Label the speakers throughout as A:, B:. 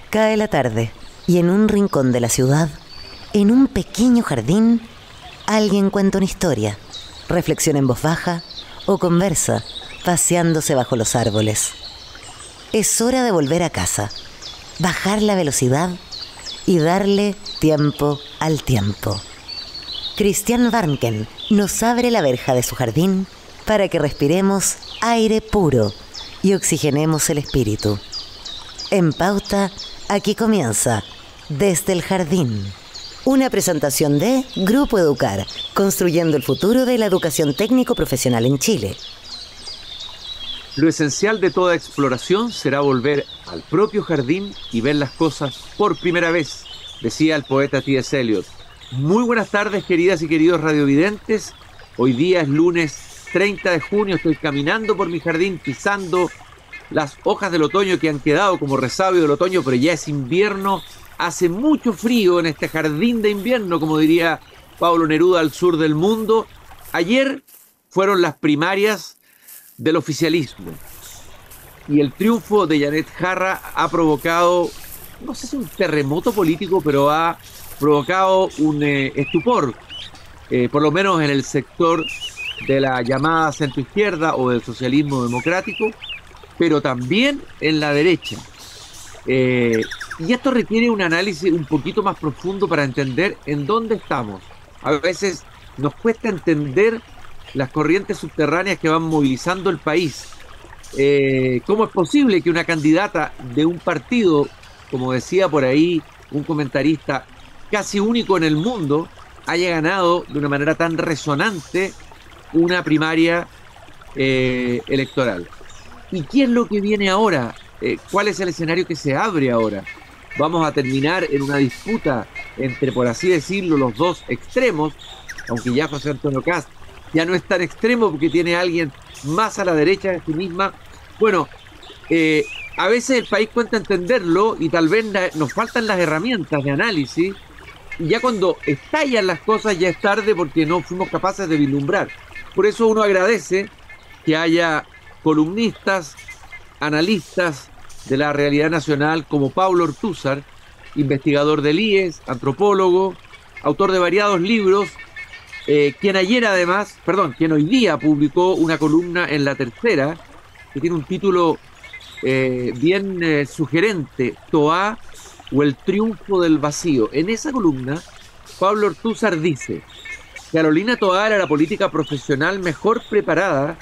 A: Cae la tarde y en un rincón de la ciudad, en un pequeño jardín, alguien cuenta una historia, reflexiona en voz baja o conversa, paseándose bajo los árboles. Es hora de volver a casa, bajar la velocidad y darle tiempo al tiempo. Christian Warnken nos abre la verja de su jardín para que respiremos aire puro y oxigenemos el espíritu. En Pauta, aquí comienza Desde el Jardín. Una presentación de Grupo Educar, construyendo el futuro de la educación técnico-profesional en Chile.
B: Lo esencial de toda exploración será volver al propio jardín y ver las cosas por primera vez, decía el poeta T.S. Eliot. Muy buenas tardes, queridas y queridos radiovidentes. Hoy día es lunes 30 de junio, estoy caminando por mi jardín, pisando las hojas del otoño que han quedado como resabio del otoño, pero ya es invierno. Hace mucho frío en este jardín de invierno, como diría Pablo Neruda, al sur del mundo. Ayer fueron las primarias del oficialismo y el triunfo de Janet Jarra ha provocado, no sé si un terremoto político, pero ha provocado un estupor, por lo menos en el sector de la llamada centroizquierda o del socialismo democrático, pero también en la derecha. Y esto requiere un análisis un poquito más profundo para entender en dónde estamos. A veces nos cuesta entender las corrientes subterráneas que van movilizando el país. ¿Cómo es posible que una candidata de un partido, como decía por ahí un comentarista, casi único en el mundo, haya ganado de una manera tan resonante una primaria electoral? ¿Y qué es lo que viene ahora? ¿Cuál es el escenario que se abre ahora? Vamos a terminar en una disputa entre, por así decirlo, los dos extremos, aunque ya José Antonio Kast ya no es tan extremo porque tiene a alguien más a la derecha de sí misma. Bueno, a veces el país cuesta entenderlo y tal vez nos faltan las herramientas de análisis, y ya cuando estallan las cosas ya es tarde porque no fuimos capaces de vislumbrar. Por eso uno agradece que haya columnistas, analistas de la realidad nacional como Pablo Ortúzar, investigador del IES, antropólogo, autor de variados libros, quien hoy día publicó una columna en La Tercera que tiene un título bien sugerente: Toá o el triunfo del vacío. En esa columna, Pablo Ortúzar dice: Carolina Toá era la política profesional mejor preparada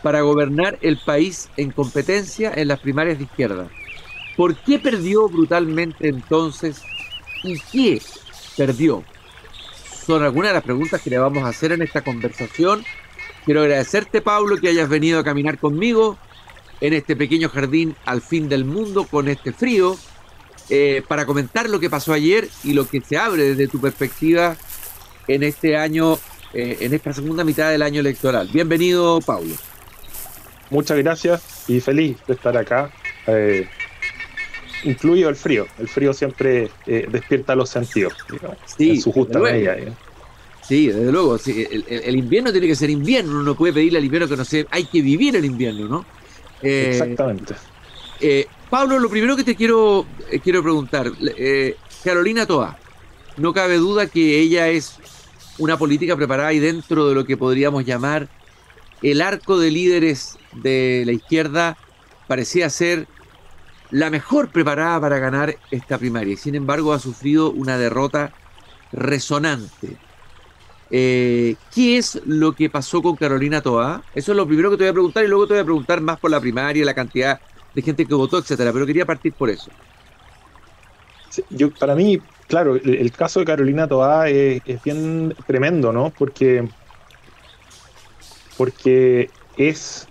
B: para gobernar el país en competencia en las primarias de izquierda. ¿Por qué perdió brutalmente entonces? ¿Y qué perdió? Son algunas de las preguntas que le vamos a hacer en esta conversación. Quiero agradecerte, Pablo, que hayas venido a caminar conmigo en este pequeño jardín al fin del mundo con este frío, para comentar lo que pasó ayer y lo que se abre desde tu perspectiva en este año, en esta segunda mitad del año electoral. Bienvenido, Pablo.
C: Muchas gracias y feliz de estar acá, incluido el frío. El frío siempre despierta los sentidos, digamos, sí, en su justa medida.
B: Sí, desde luego. Sí, el invierno tiene que ser invierno, uno no puede pedirle al invierno que no sea, hay que vivir el invierno, ¿no?
C: Exactamente.
B: Pablo, lo primero que te quiero preguntar, Carolina Toá, no cabe duda que ella es una política preparada y dentro de lo que podríamos llamar el arco de líderes de la izquierda parecía ser la mejor preparada para ganar esta primaria y sin embargo ha sufrido una derrota resonante. ¿Qué es lo que pasó con Carolina Toá? Eso es lo primero que te voy a preguntar y luego te voy a preguntar más por la primaria, la cantidad de gente que votó, etcétera, pero quería partir por eso.
C: Sí, para mí, claro, el caso de Carolina Toá es bien tremendo, ¿no? Porque es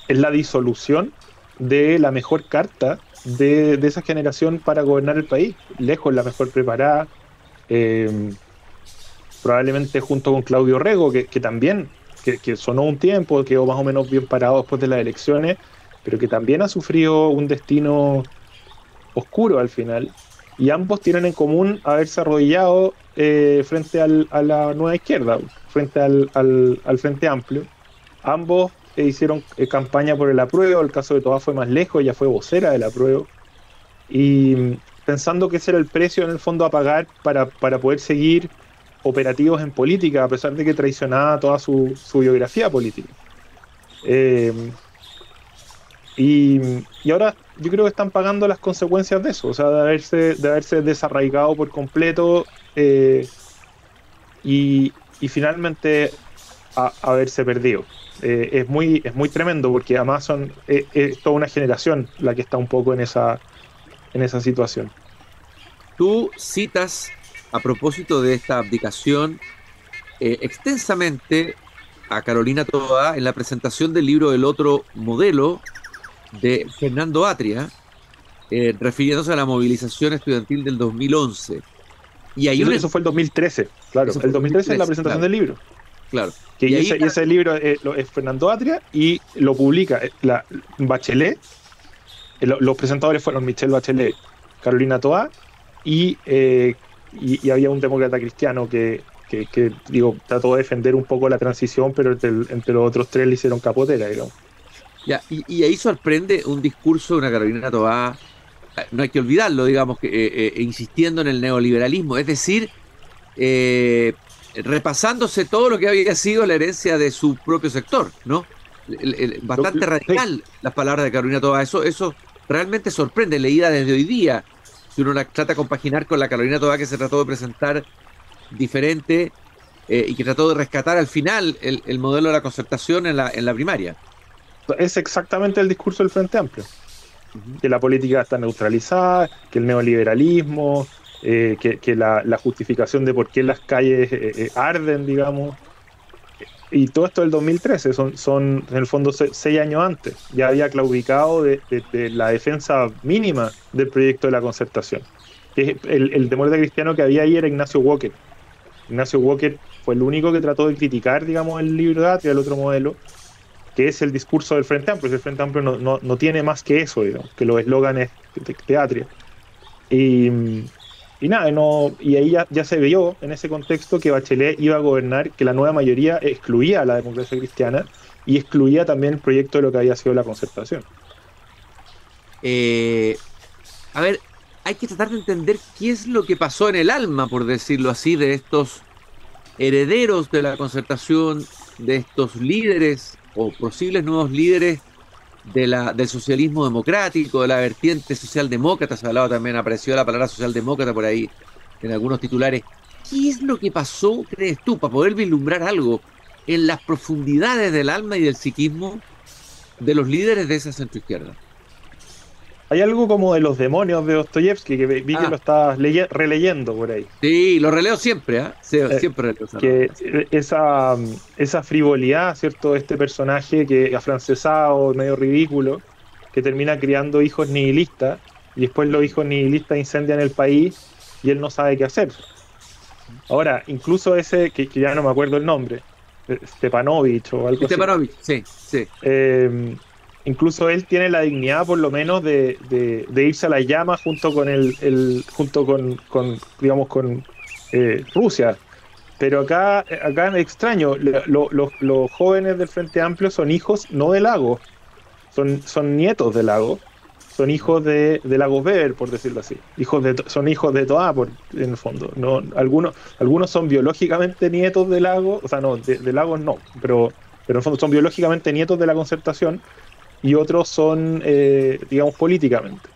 C: la disolución de la mejor carta de esa generación para gobernar el país. Lejos la mejor preparada, probablemente junto con Claudio Rego, que también que sonó un tiempo, quedó más o menos bien parado después de las elecciones, pero que también ha sufrido un destino oscuro al final. Y ambos tienen en común haberse arrodillado frente a la nueva izquierda, frente al Frente Amplio. Ambos hicieron campaña por el apruebo. El caso de Toá fue más lejos, ella fue vocera del apruebo. Y pensando que ese era el precio en el fondo a pagar para poder seguir operativos en política, a pesar de que traicionaba toda su biografía política. Y ahora yo creo que están pagando las consecuencias de eso, o sea, de haberse desarraigado por completo, y finalmente haberse perdido. Es muy tremendo, porque además es toda una generación la que está un poco en esa situación.
B: Tú citas, a propósito de esta abdicación, extensamente a Carolina Toá en la presentación del libro El otro modelo de Fernando Atria, refiriéndose a la movilización estudiantil del 2011. Y hay
C: eso fue el 2013, claro. El 2013 es la presentación, claro, del libro.
B: Claro.
C: Y ese libro es Fernando Atria, y lo publica la Bachelet. Los presentadores fueron Michelle Bachelet, Carolina Toá, y había un demócrata cristiano que trató de defender un poco la transición, pero entre los otros tres le hicieron capotera, digamos.
B: Ya, y ahí sorprende un discurso de una Carolina Toá, no hay que olvidarlo, digamos, que insistiendo en el neoliberalismo, es decir, repasándose todo lo que había sido la herencia de su propio sector, ¿no? Bastante radical las palabras de Carolina Toá, eso realmente sorprende, leída desde hoy día, si uno la trata de compaginar con la Carolina Toá que se trató de presentar diferente, y que trató de rescatar al final el modelo de la concertación en la primaria.
C: Es exactamente el discurso del Frente Amplio. Que la política está neutralizada, que el neoliberalismo, que la justificación de por qué las calles arden, digamos. Y todo esto del 2013, son en el fondo 6 años antes. Ya había claudicado de la defensa mínima del proyecto de la concertación. El demócrata cristiano que había ahí era Ignacio Walker. Ignacio Walker fue el único que trató de criticar, digamos, el libro de Atria, el otro modelo, que es el discurso del Frente Amplio. El Frente Amplio no tiene más que eso, digamos, que los eslóganes de Atria. Y ahí ya se vio en ese contexto que Bachelet iba a gobernar, que la nueva mayoría excluía a la democracia cristiana y excluía también el proyecto de lo que había sido la concertación.
B: A ver, hay que tratar de entender qué es lo que pasó en el alma, por decirlo así, de estos herederos de la concertación, de estos líderes o posibles nuevos líderes del socialismo democrático, de la vertiente socialdemócrata. Se ha hablado también, apareció la palabra socialdemócrata por ahí en algunos titulares. ¿Qué es lo que pasó, crees tú, para poder vislumbrar algo en las profundidades del alma y del psiquismo de los líderes de esa centroizquierda?
C: Hay algo como de los demonios de Dostoyevsky, que vi que lo estabas releyendo por ahí.
B: Sí, lo releo siempre, ¿eh? Sí, siempre releo.
C: Que esa frivolidad, ¿cierto? Este personaje que afrancesado, medio ridículo, que termina criando hijos nihilistas, y después los hijos nihilistas incendian el país y él no sabe qué hacer. Ahora, incluso ese, que ya no me acuerdo el nombre, Stepanovich o algo
B: Stepanovich, así. Sí.
C: Incluso él tiene la dignidad, por lo menos, de irse a la llama junto con Rusia. Pero acá es extraño. Los jóvenes del Frente Amplio son hijos no de Lagos, son nietos de Lagos, son hijos de Lagos Weber, por decirlo así. Son hijos de Toá, en el fondo. No, algunos son biológicamente nietos de Lagos, o sea, no, de Lagos no, pero en el fondo son biológicamente nietos de la concertación, y otros son, digamos, políticamente.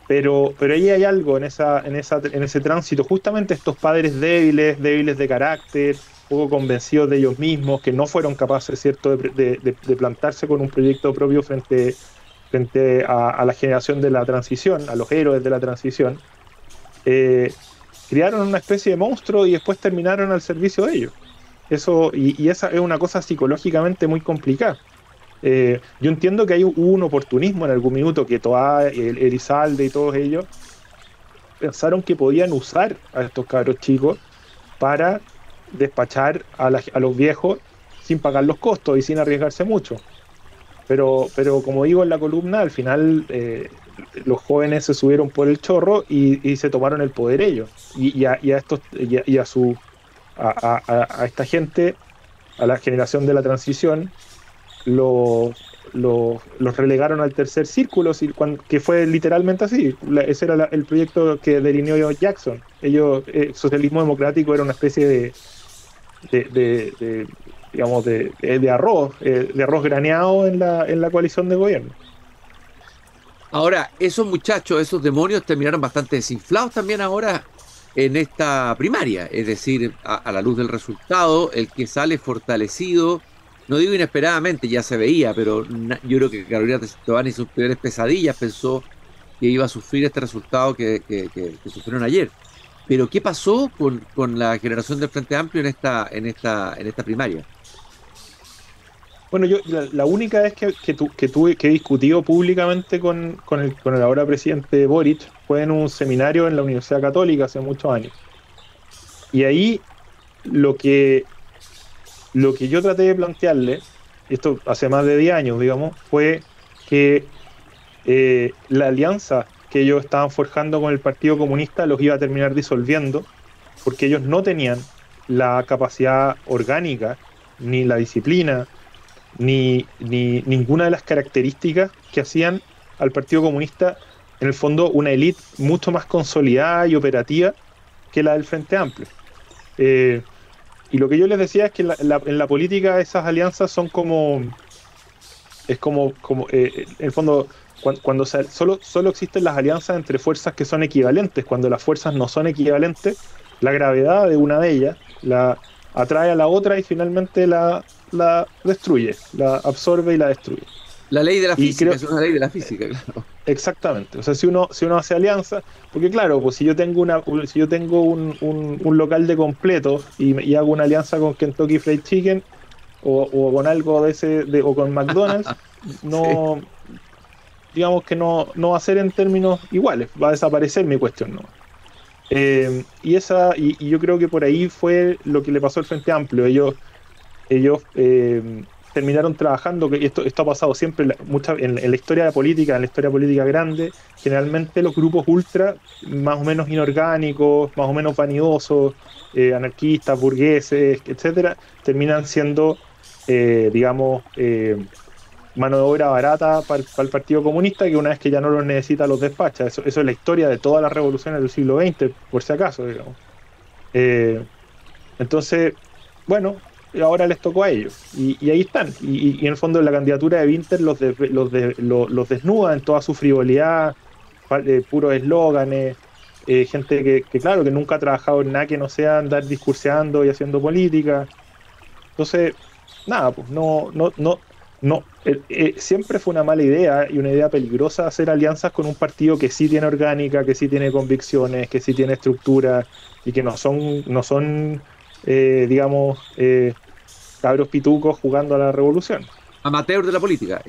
C: Pero ahí hay algo en ese tránsito, justamente estos padres débiles de carácter, poco convencidos de ellos mismos, que no fueron capaces, ¿cierto?, de plantarse con un proyecto propio frente a la generación de la transición, a los héroes de la transición. Crearon una especie de monstruo y después terminaron al servicio de ellos. Y esa es una cosa psicológicamente muy complicada. Yo entiendo que hubo un oportunismo en algún minuto, que Toá, Elizalde y todos ellos pensaron que podían usar a estos cabros chicos para despachar a los viejos sin pagar los costos y sin arriesgarse mucho. Pero como digo en la columna, al final los jóvenes se subieron por el chorro y se tomaron el poder ellos. Y a esta gente, a la generación de la transición, los relegaron al tercer círculo, que fue literalmente así. Ese era el proyecto que delineó Jackson. Socialismo democrático era una especie de arroz graneado en la coalición de gobierno.
B: Ahora, esos muchachos, esos demonios terminaron bastante desinflados también ahora en esta primaria, es decir, a la luz del resultado, el que sale fortalecido, no digo inesperadamente, ya se veía, pero yo creo que Carolina Tobar en sus peores pesadillas pensó que iba a sufrir este resultado que sufrieron ayer. Pero ¿qué pasó con la generación del Frente Amplio en esta primaria?
C: Bueno, yo la única vez que he discutido públicamente con el ahora presidente Boric fue en un seminario en la Universidad Católica hace muchos años. Y ahí lo que yo traté de plantearle, esto hace más de 10 años, digamos, fue que la alianza que ellos estaban forjando con el Partido Comunista los iba a terminar disolviendo, porque ellos no tenían la capacidad orgánica, ni la disciplina, ni ninguna de las características que hacían al Partido Comunista, en el fondo, una élite mucho más consolidada y operativa que la del Frente Amplio. Y lo que yo les decía es que en la política esas alianzas son en el fondo, cuando solo existen las alianzas entre fuerzas que son equivalentes. Cuando las fuerzas no son equivalentes, la gravedad de una de ellas la atrae a la otra y finalmente la destruye, la absorbe y la destruye.
B: La ley de la física, es una ley de la física, claro.
C: Exactamente. O sea, si uno hace alianza, porque claro, pues si yo tengo un local de completos y hago una alianza con Kentucky Fried Chicken o con algo de ese o con McDonald's, no, sí, digamos que no va a ser en términos iguales, va a desaparecer mi cuestión, ¿no? Y yo creo que por ahí fue lo que le pasó al Frente Amplio. Ellos terminaron trabajando, que esto ha pasado siempre en la historia política, en la historia política grande. Generalmente los grupos ultra, más o menos inorgánicos, más o menos vanidosos, anarquistas, burgueses, etcétera, terminan siendo, mano de obra barata para el Partido Comunista, que una vez que ya no los necesita los despacha. Eso es la historia de todas las revoluciones del siglo XX, por si acaso, digamos. Entonces, bueno, ahora les tocó a ellos, y ahí están, y en el fondo la candidatura de Winter los desnuda en toda su frivolidad, puros eslóganes, gente que claro, que nunca ha trabajado en nada que no sea andar discurseando y haciendo política. Entonces, nada, pues siempre fue una mala idea y una idea peligrosa hacer alianzas con un partido que sí tiene orgánica, que sí tiene convicciones, que sí tiene estructura, y que no son cabros pitucos jugando a la revolución.
B: Amateur de la política.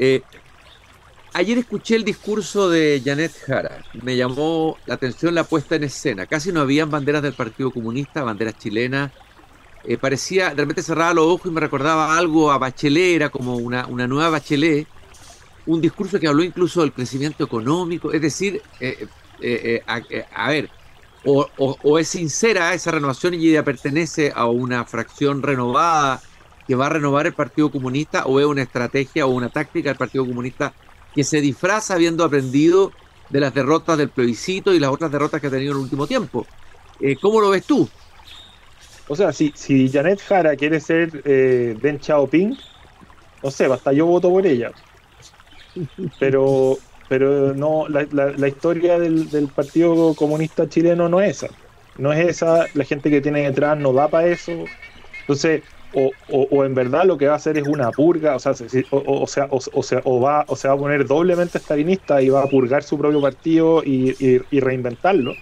B: Ayer escuché el discurso de Janet Jara. Me llamó la atención la puesta en escena. Casi no habían banderas del Partido Comunista, banderas chilenas. Parecía, de repente cerraba los ojos y me recordaba algo a Bachelet, era como una nueva Bachelet. Un discurso que habló incluso del crecimiento económico. Es decir, a ver, o es sincera esa renovación y ella pertenece a una fracción renovada que va a renovar el Partido Comunista, o es una estrategia o una táctica del Partido Comunista que se disfraza habiendo aprendido de las derrotas del plebiscito y las otras derrotas que ha tenido en el último tiempo. ¿Cómo lo ves tú?
C: O sea, si Janet Jara quiere ser Deng Xiaoping, no sé, hasta yo voto por ella. Pero no, la historia del Partido Comunista chileno no es esa. No es esa, la gente que tiene detrás no da para eso. Entonces, o en verdad lo que va a hacer es una purga, o va a poner doblemente estalinista y va a purgar su propio partido y reinventarlo.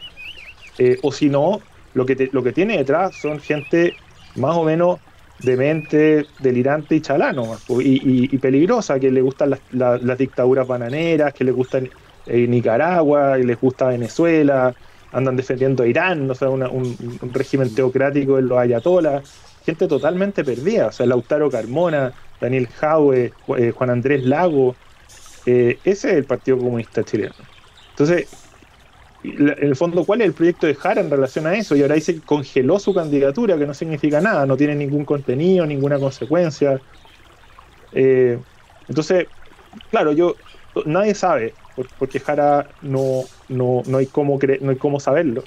C: O si no, lo que tiene detrás son gente más o menos demente, delirante y chalano, y peligrosa, que le gustan las dictaduras bananeras, que le gustan Nicaragua, y les gusta Venezuela, andan defendiendo a Irán, un régimen teocrático en los ayatolás, gente totalmente perdida. O sea, Lautaro Carmona, Daniel Jadwe, Juan Andrés Lago, ese es el Partido Comunista chileno. Entonces, en el fondo, ¿cuál es el proyecto de Jara en relación a eso? Y ahora dice que congeló su candidatura, que no significa nada, no tiene ningún contenido, ninguna consecuencia. Entonces, claro, nadie sabe, porque Jara no hay no hay cómo saberlo.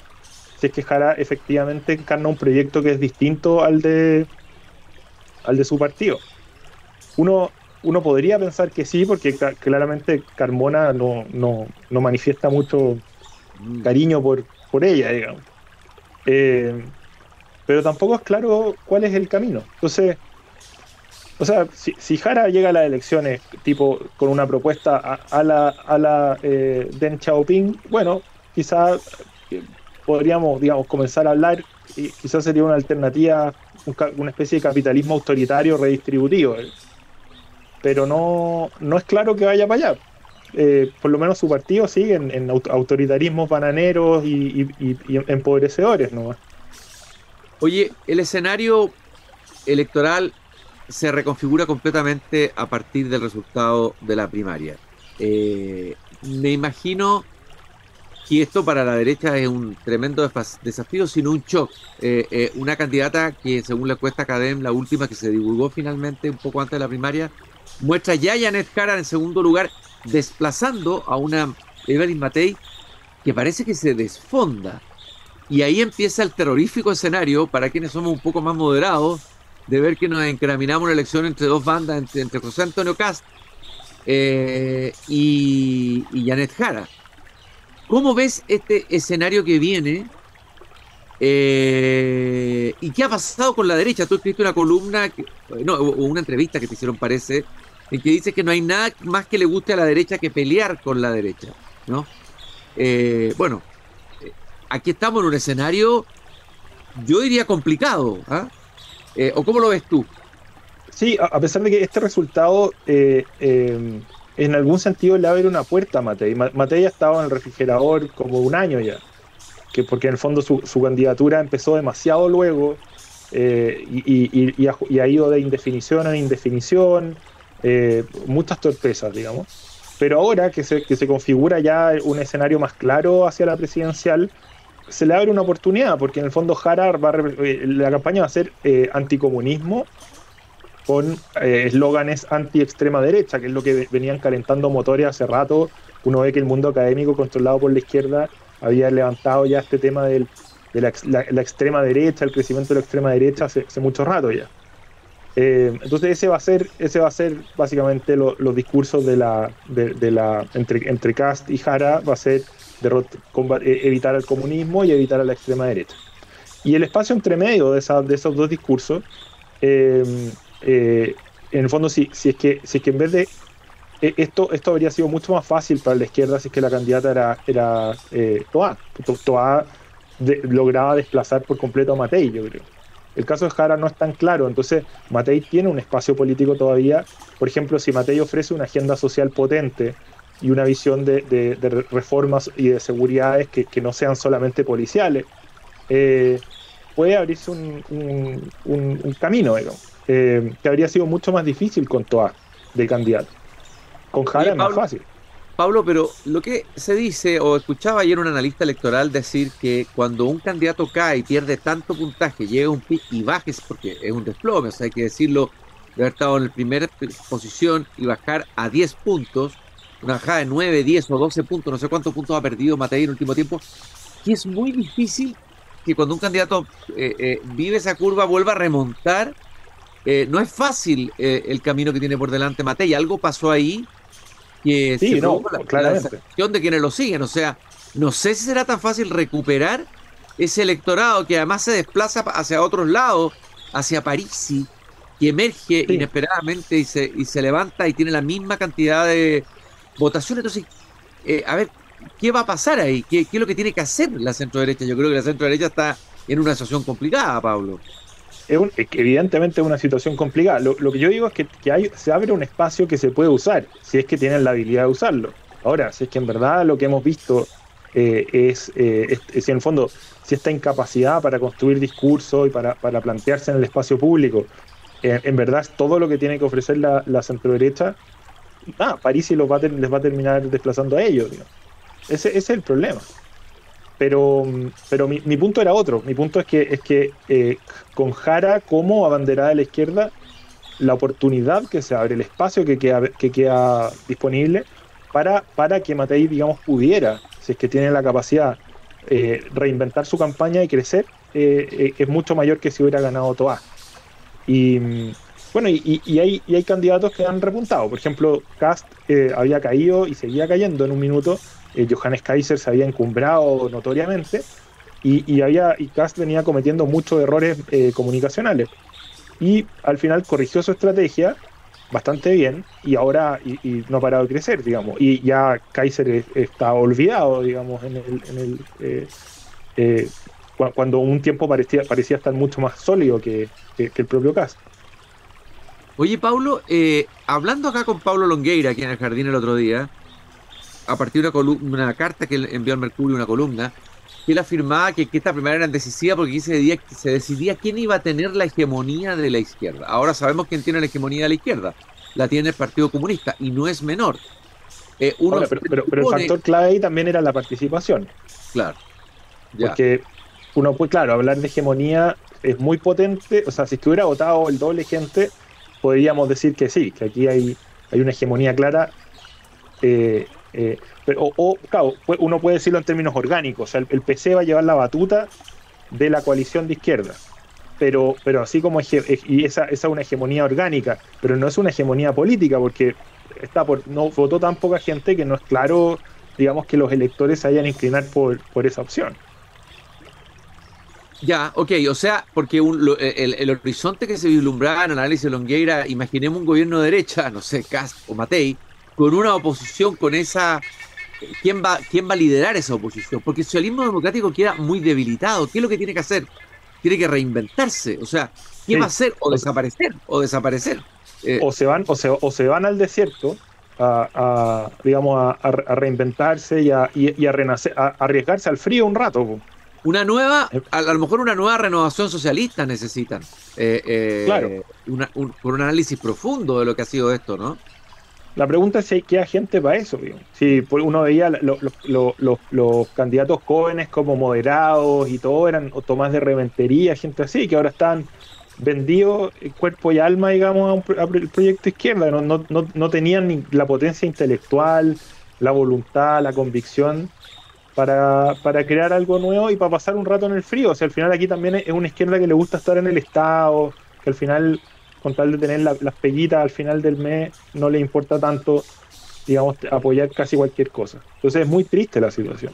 C: Si es que Jara efectivamente encarna un proyecto que es distinto al de su partido. Uno, uno podría pensar que sí, porque claramente Carmona no manifiesta mucho cariño por ella, digamos. Eh, pero tampoco es claro cuál es el camino. Entonces, o sea, si Jara llega a las elecciones tipo con una propuesta a la Deng Xiaoping, bueno, quizás podríamos, digamos, comenzar a hablar y quizás sería una alternativa, una especie de capitalismo autoritario redistributivo, pero no es claro que vaya para allá. Por lo menos su partido sigue en autoritarismos bananeros y empobrecedores, ¿no?
B: Oye, el escenario electoral se reconfigura completamente a partir del resultado de la primaria. Me imagino que esto para la derecha es un tremendo desafío, sino un shock. Una candidata que, según la encuesta Cadem, la última que se divulgó finalmente un poco antes de la primaria, muestra ya a Janet Jara en segundo lugar, desplazando a una Evelyn Matei que parece que se desfonda. Y ahí empieza el terrorífico escenario para quienes somos un poco más moderados de ver que nos encaminamos una elección entre dos bandas, entre José Antonio Kast y Janet Jara. ¿Cómo ves este escenario que viene? ¿Y qué ha pasado con la derecha? Tú escribiste una columna, o una entrevista que te hicieron, parece, en que dices que no hay nada más que le guste a la derecha que pelear con la derecha, ¿no? Bueno, aquí estamos en un escenario, yo diría complicado, ¿ah? ¿O cómo lo ves tú?
C: Sí, a pesar de que este resultado en algún sentido le abre una puerta a Matei. Matei ha estado en el refrigerador como un año ya, porque en el fondo su candidatura empezó demasiado luego y ha ido de indefinición a indefinición, muchas torpezas, digamos. Pero ahora que se configura ya un escenario más claro hacia la presidencial, se le abre una oportunidad, porque en el fondo Jara la campaña va a ser anticomunismo con eslóganes anti-extrema derecha, que es lo que venían calentando motores hace rato. Uno ve que el mundo académico controlado por la izquierda había levantado ya este tema de la extrema derecha, el crecimiento de la extrema derecha hace mucho rato ya. Entonces ese va a ser básicamente los discursos entre Kast y Jara, va a ser evitar el comunismo y evitar a la extrema derecha. Y el espacio entre medio de esos dos discursos, en el fondo, si es que en vez de esto habría sido mucho más fácil para la izquierda si es que la candidata era Toá. Toá lograba desplazar por completo a Matei, yo creo. El caso de Jara no es tan claro, entonces Matei tiene un espacio político todavía. Por ejemplo, si Matei ofrece una agenda social potente y una visión de reformas y de seguridades que no sean solamente policiales, puede abrirse un camino, digamos, que habría sido mucho más difícil con Toá de candidato. Con Jara es más fácil.
B: Pablo, pero lo que se dice, o escuchaba ayer un analista electoral decir que cuando un candidato cae y pierde tanto puntaje, llega a un pic y bajes, porque es un desplome, o sea, hay que decirlo, de haber estado en la primera posición y bajar a 10 puntos, una bajada de 9, 10 o 12 puntos, no sé cuántos puntos ha perdido Matei en el último tiempo, que es muy difícil que cuando un candidato vive esa curva vuelva a remontar. No es fácil el camino que tiene por delante Matei. Algo pasó ahí que
C: sí,
B: se produjo la decepción de quienes lo siguen. O sea, no sé si será tan fácil recuperar ese electorado que además se desplaza hacia otros lados, hacia Parisi, que emerge inesperadamente y se levanta y tiene la misma cantidad de votaciones. Entonces, a ver, ¿qué va a pasar ahí? ¿Qué es lo que tiene que hacer la centroderecha? Yo creo que la centroderecha está en una situación complicada, Pablo.
C: Evidentemente es una situación complicada. Lo que yo digo es que se abre un espacio que se puede usar, si es que tienen la habilidad de usarlo. Ahora, si es que en verdad lo que hemos visto es en el fondo, si esta incapacidad para construir discurso y para plantearse en el espacio público, en verdad es todo lo que tiene que ofrecer la centroderecha, Parisi les va a terminar desplazando a ellos, digamos. Ese es el problema. Pero mi punto era otro. Mi punto es que con Jara como abanderada de la izquierda, la oportunidad que se abre, el espacio que queda disponible para que Matei, digamos, pudiera, si es que tiene la capacidad, reinventar su campaña y crecer, es mucho mayor que si hubiera ganado Toa. Y bueno, hay candidatos que han repuntado. Por ejemplo, Kast había caído y seguía cayendo en un minuto. Johannes Kaiser se había encumbrado notoriamente y Kast venía cometiendo muchos errores comunicacionales. Y al final corrigió su estrategia bastante bien y ahora y no ha parado de crecer, digamos. Y ya Kaiser está olvidado, digamos, cuando un tiempo parecía estar mucho más sólido que el propio Kast.
B: Oye, Paulo, hablando acá con Pablo Longueira, aquí en el jardín el otro día, a partir de una carta que él envió al Mercurio, una columna, que él afirmaba que esta primera era decisiva porque aquí se decidía quién iba a tener la hegemonía de la izquierda. Ahora sabemos quién tiene la hegemonía de la izquierda. La tiene el Partido Comunista, y no es menor.
C: Ahora, pero el factor clave ahí también era la participación.
B: Claro. Ya.
C: Porque uno puede, claro, hablar de hegemonía es muy potente. O sea, si estuviera votado el doble gente, podríamos decir que sí, que aquí hay una hegemonía clara. Claro, uno puede decirlo en términos orgánicos. O sea, el PC va a llevar la batuta de la coalición de izquierda. Pero así como y esa es una hegemonía orgánica, pero no es una hegemonía política, porque no votó tan poca gente que no es claro, digamos, que los electores se vayan a inclinar por esa opción.
B: Ya, ok, o sea, porque el horizonte que se vislumbraba en el análisis de Longueira, imaginemos un gobierno de derecha, no sé, Kast o Matei, con una oposición, con esa... ¿Quién va a liderar esa oposición? Porque el socialismo democrático queda muy debilitado. ¿Qué es lo que tiene que hacer? Tiene que reinventarse. O sea, ¿qué va a hacer? O desaparecer.
C: O se van al desierto digamos, a reinventarse y a renacer, a arriesgarse al frío un rato.
B: A lo mejor una nueva renovación socialista necesitan.
C: Claro.
B: Por un análisis profundo de lo que ha sido esto, ¿no?
C: La pregunta es si hay queda gente para eso. Si uno veía los candidatos jóvenes como moderados y todo, eran Tomás de Reventería, gente así, que ahora están vendidos cuerpo y alma, digamos, al proyecto izquierda. No tenían ni la potencia intelectual, la voluntad, la convicción para crear algo nuevo y para pasar un rato en el frío. O sea, al final aquí también es una izquierda que le gusta estar en el Estado, que al final, con tal de tener las peguitas al final del mes, no le importa tanto, digamos, apoyar casi cualquier cosa. Entonces es muy triste la situación.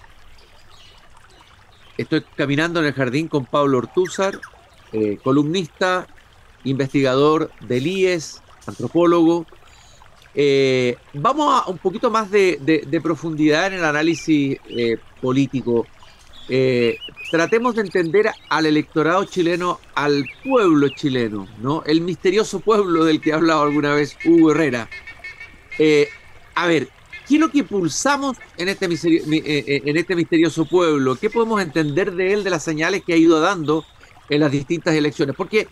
B: Estoy caminando en el jardín con Pablo Ortúzar, columnista, investigador del IES, antropólogo. Vamos a un poquito más de profundidad en el análisis político. Tratemos de entender al electorado chileno, al pueblo chileno, ¿no? El misterioso pueblo del que ha hablado alguna vez Hugo Herrera. A ver, ¿qué es lo que pulsamos en este misterioso pueblo? ¿Qué podemos entender de él, de las señales que ha ido dando en las distintas elecciones? Porque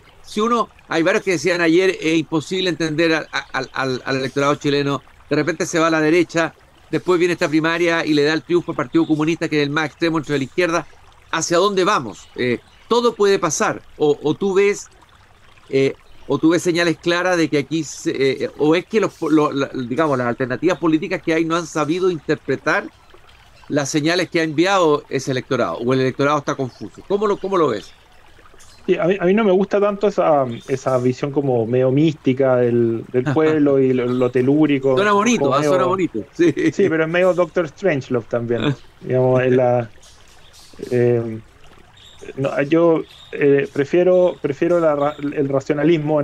B: hay varios que decían ayer, es imposible entender al electorado chileno. De repente se va a la derecha, después viene esta primaria y le da el triunfo al Partido Comunista, que es el más extremo entre la izquierda. ¿Hacia dónde vamos? Todo puede pasar. O tú ves señales claras de que aquí, o es que digamos, las alternativas políticas que hay no han sabido interpretar las señales que ha enviado ese electorado, o el electorado está confuso. ¿Cómo lo ves?
C: Sí, a mí no me gusta tanto esa visión como medio mística del pueblo y lo telúrico.
B: Suena bonito, suena bonito. Sí,
C: pero es medio Doctor Strangelove también. Digamos, yo prefiero el racionalismo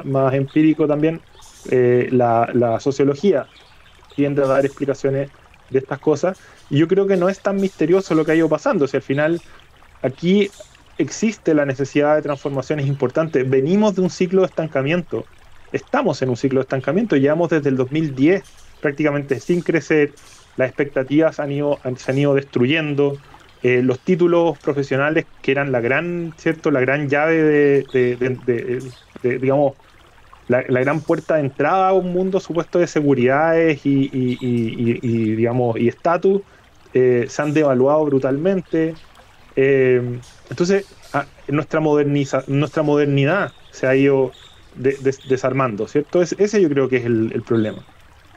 C: más empírico también. La sociología tiende a dar explicaciones de estas cosas, y yo creo que no es tan misterioso lo que ha ido pasando. O sea, al final aquí existe la necesidad de transformaciones importantes. Venimos de un ciclo de estancamiento, estamos en un ciclo de estancamiento, llevamos desde el 2010 prácticamente sin crecer, las expectativas se han ido destruyendo, los títulos profesionales, que eran la gran llave digamos, la gran puerta de entrada a un mundo supuesto de seguridades digamos, y estatus, se han devaluado brutalmente. Entonces nuestra modernidad se ha ido desarmando, ¿cierto? Ese yo creo que es el problema.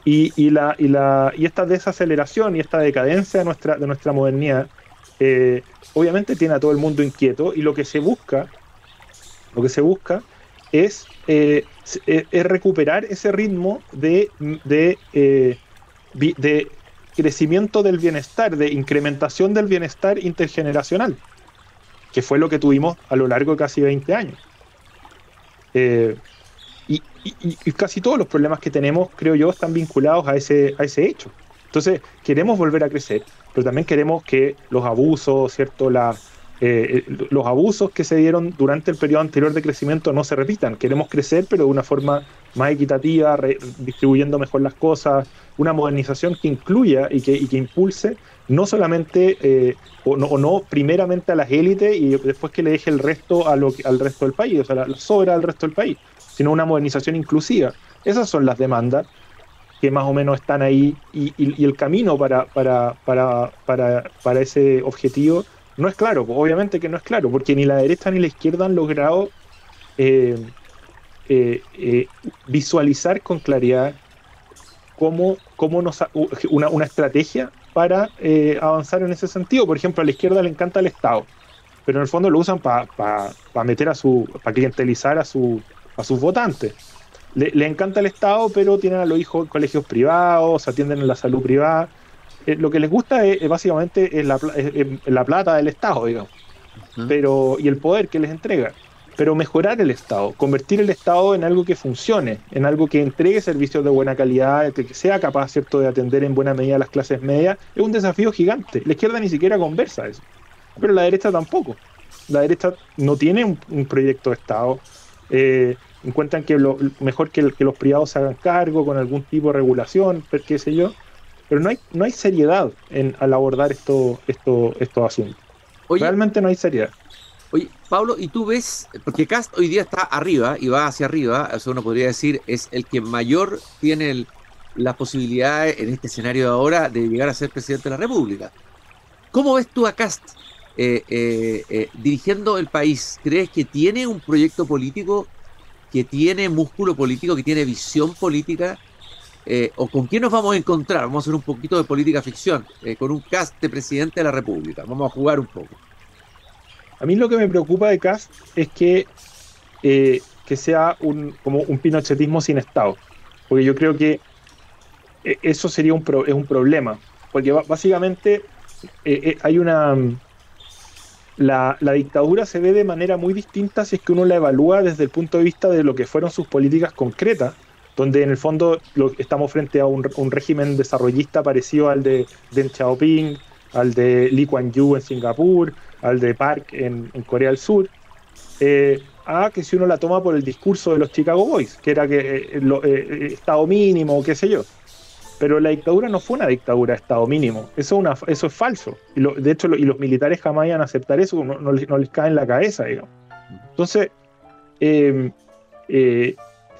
C: Y esta desaceleración y esta decadencia de nuestra modernidad, obviamente tiene a todo el mundo inquieto, y lo que se busca es recuperar ese ritmo de crecimiento del bienestar, de incrementación del bienestar intergeneracional, que fue lo que tuvimos a lo largo de casi 20 años. Y casi todos los problemas que tenemos, creo yo, están vinculados a ese hecho. Entonces, queremos volver a crecer, pero también queremos que los abusos, ¿cierto? Los abusos que se dieron durante el periodo anterior de crecimiento no se repitan. Queremos crecer, pero de una forma más equitativa, distribuyendo mejor las cosas, una modernización que incluya y que impulse no solamente o no primeramente a las élites y después que le deje el resto al resto del país, o sea, la sobra al resto del país, sino una modernización inclusiva. Esas son las demandas que más o menos están ahí, y el camino para ese objetivo no es claro. Obviamente que no es claro, porque ni la derecha ni la izquierda han logrado visualizar con claridad una estrategia para avanzar en ese sentido. Por ejemplo, a la izquierda le encanta el Estado, pero en el fondo lo usan para meter para clientelizar a sus votantes. Le encanta el Estado, pero tienen a los hijos en colegios privados, atienden en la salud privada. Lo que les gusta básicamente es la plata del Estado, digamos, y el poder que les entrega. Pero mejorar el Estado, convertir el Estado en algo que funcione, en algo que entregue servicios de buena calidad, que sea capaz, ¿cierto?, de atender en buena medida a las clases medias, es un desafío gigante. La izquierda ni siquiera conversa eso, pero la derecha tampoco. La derecha no tiene un proyecto de Estado. Encuentran que mejor que los privados se hagan cargo con algún tipo de regulación, qué sé yo, pero no hay seriedad al abordar estos asuntos. Oye, realmente no hay seriedad.
B: Oye, Pablo, y tú ves, porque Kast hoy día está arriba y va hacia arriba, eso uno podría decir, es el que mayor tiene la posibilidad en este escenario de ahora de llegar a ser presidente de la República. ¿Cómo ves tú a Kast dirigiendo el país? ¿Crees que tiene un proyecto político, que tiene músculo político, que tiene visión política? ¿O con quién nos vamos a encontrar? Vamos a hacer un poquito de política ficción, con un Kast de presidente de la República. Vamos a jugar un poco.
C: A mí lo que me preocupa de Kast es que sea como un pinochetismo sin Estado, porque yo creo que eso sería es un problema, porque básicamente hay la dictadura se ve de manera muy distinta si es que uno la evalúa desde el punto de vista de lo que fueron sus políticas concretas, donde en el fondo estamos frente a un régimen desarrollista parecido al de Deng Xiaoping, al de Lee Kuan Yew en Singapur, al de Park en Corea del Sur, a que si uno la toma por el discurso de los Chicago Boys, que era que Estado mínimo, qué sé yo. Pero la dictadura no fue una dictadura de Estado mínimo, eso es falso. De hecho, los militares jamás iban a aceptar eso, no les cae en la cabeza, digamos. Entonces,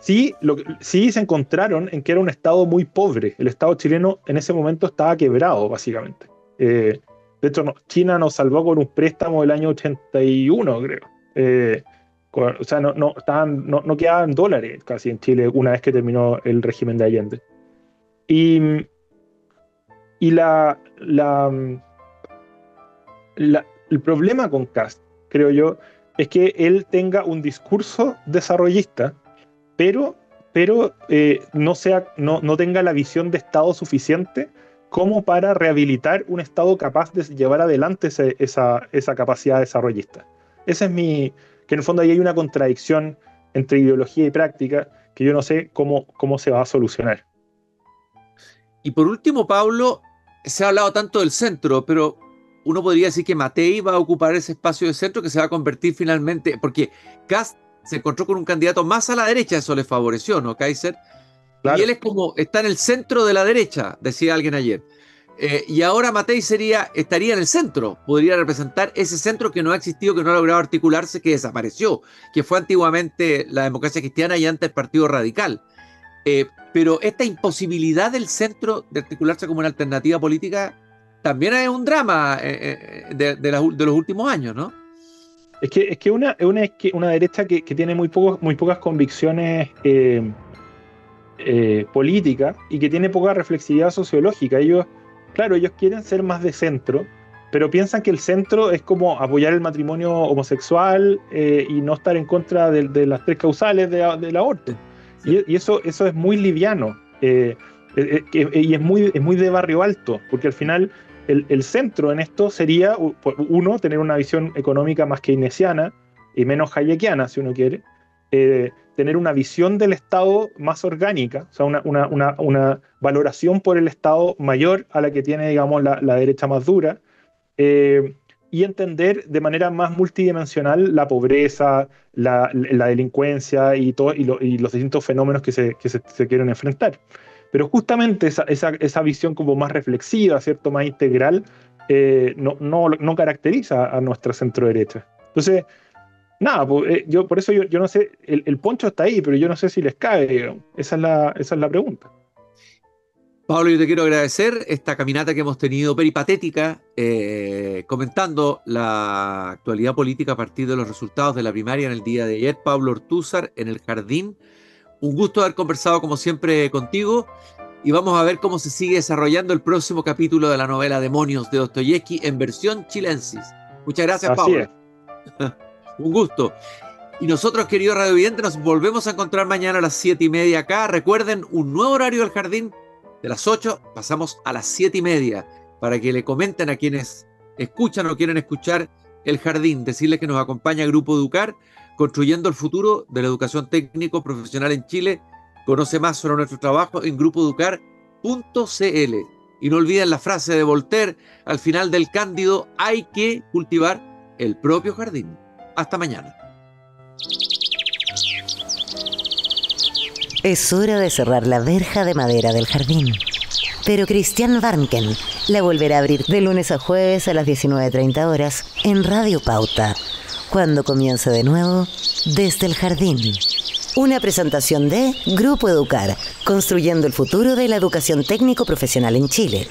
C: sí se encontraron en que era un Estado muy pobre. El Estado chileno en ese momento estaba quebrado, básicamente. De hecho, China nos salvó con un préstamo del año 81, creo. O sea, no quedaban dólares casi en Chile una vez que terminó el régimen de Allende. Y el problema con Kast, creo yo, es que él tenga un discurso desarrollista, pero no tenga la visión de Estado suficiente como para rehabilitar un Estado capaz de llevar adelante esa capacidad desarrollista. Ese es que en el fondo ahí hay una contradicción entre ideología y práctica que yo no sé cómo se va a solucionar.
B: Y por último, Pablo, se ha hablado tanto del centro, pero uno podría decir que Matei va a ocupar ese espacio de centro, que se va a convertir finalmente, porque Kast se encontró con un candidato más a la derecha, eso le favoreció, ¿no, Kaiser? Claro. Y él está en el centro de la derecha, decía alguien ayer. Y ahora Matei estaría en el centro, podría representar ese centro que no ha existido, que no ha logrado articularse, que desapareció, que fue antiguamente la Democracia Cristiana y antes el Partido Radical. Pero esta imposibilidad del centro de articularse como una alternativa política también es un drama de los últimos años, ¿no?
C: Es que una derecha que tiene muy pocas convicciones políticas y que tiene poca reflexividad sociológica. Ellos quieren ser más de centro, pero piensan que el centro es como apoyar el matrimonio homosexual y no estar en contra de las 3 causales del aborto. Sí. Y eso es muy liviano y es muy de barrio alto, porque al final el centro en esto sería, uno, tener una visión económica más keynesiana y menos hayekiana, si uno quiere, tener una visión del Estado más orgánica, o sea, una valoración por el Estado mayor a la que tiene, digamos, la derecha más dura, y entender de manera más multidimensional la pobreza, la delincuencia y los distintos fenómenos que se quieren enfrentar. Pero justamente esa visión como más reflexiva, ¿cierto?, más integral, no caracteriza a nuestra centro-derecha. Entonces, nada, por eso yo no sé, el poncho está ahí, pero yo no sé si les cae, digamos. Esa es la pregunta.
B: Pablo, yo te quiero agradecer esta caminata que hemos tenido peripatética, comentando la actualidad política a partir de los resultados de la primaria en el día de ayer. Pablo Ortúzar, en el Jardín. Un gusto haber conversado como siempre contigo, y vamos a ver cómo se sigue desarrollando el próximo capítulo de la novela Demonios de Dostoyevsky en versión chilensis. Muchas gracias, Pablo. Un gusto. Y nosotros, queridos radiovidentes, nos volvemos a encontrar mañana a las 7:30 acá. Recuerden, un nuevo horario del Jardín. De las 8 pasamos a las 7:30 para que le comenten a quienes escuchan o quieren escuchar el Jardín. Decirles que nos acompaña Grupo Educar, construyendo el futuro de la educación técnico profesional en Chile. Conoce más sobre nuestro trabajo en grupoeducar.cl. Y no olviden la frase de Voltaire al final del Cándido: hay que cultivar el propio jardín. Hasta mañana.
A: Es hora de cerrar la verja de madera del jardín. Pero Cristian Warnken la volverá a abrir de lunes a jueves a las 19:30 horas en Radio Pauta, cuando comience de nuevo Desde el Jardín. Una presentación de Grupo Educar, construyendo el futuro de la educación técnico profesional en Chile.